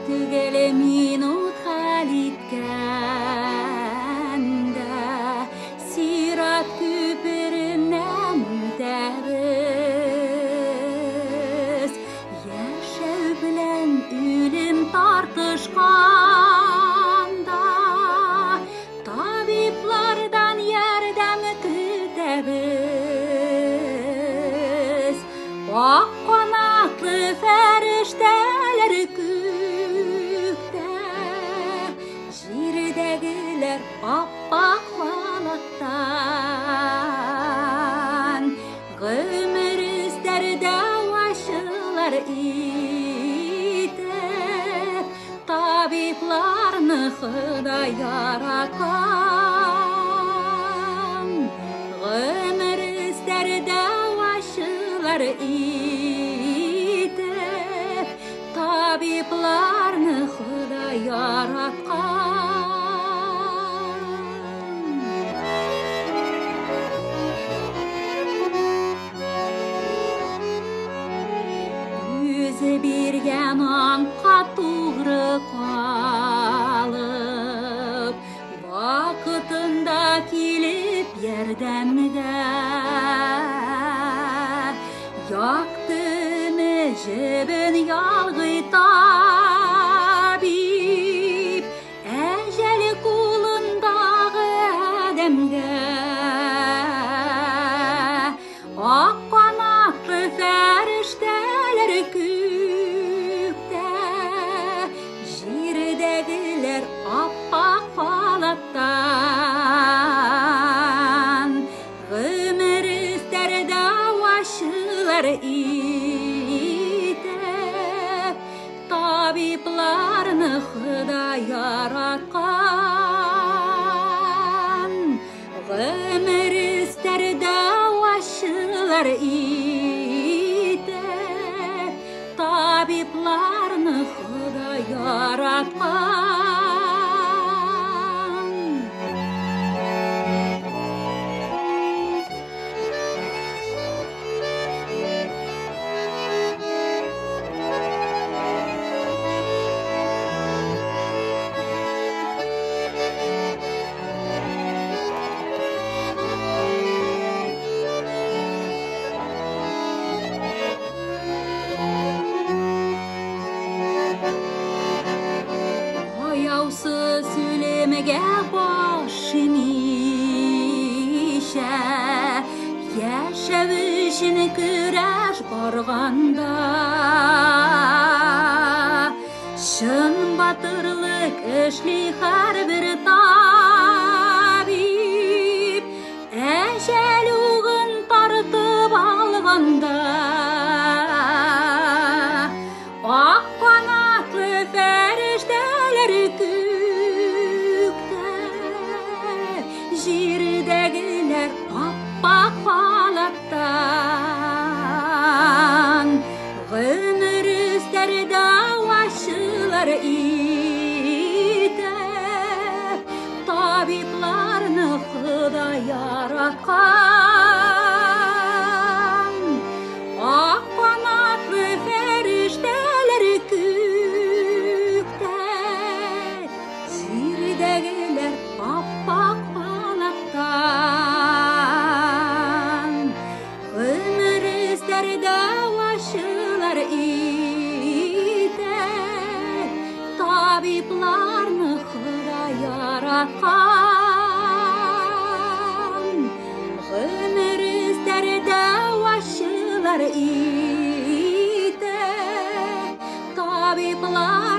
түгелі минутқа илиткәндә сират күпереннән үтәбез. Яшәү белән үлем тартышканда табиблардан ярдәм көтәбез. Ак канатлы фәрештәләр җирдәгеләр ап-ак халаттан гомер эзләрдә ачылар итеп табибларны Ходай яраткан. Гомер эзләрдә ачылар итеп табибларны Ходай яраткан. Биргән аңка тугры калып, вакытында килеп ярдәмгә яктымы җебен ялгый табиб әҗәл кулындагы адәмгә. Ак канатлы фәрештәләр җирдәгеләр ап-ак халаттан гомер эзләрдә ачылар итеп табибларны Ходай яраткан. Гомер эзләрдә ачылар итеп табибларны Ходай яраткан. Аяусыз үлемгә башым ишә, яшәү өчен көрәш барганда чын батырлык эшли һәрбер табиб әҗәл угын тартып алганда. Ак канатлы фәрештәләр җирдәгеләр ап-ак халаттан гомер эзләрдә ачылар итеп табибларны Ходай яраткан. Ак канатлы фәрештәләр җирдәгеләр ап-ак халаттан гомер эзләрдә ачылар итеп табибларны Ходай яраткан. Гомер эзләрдә ачылар итеп табиблар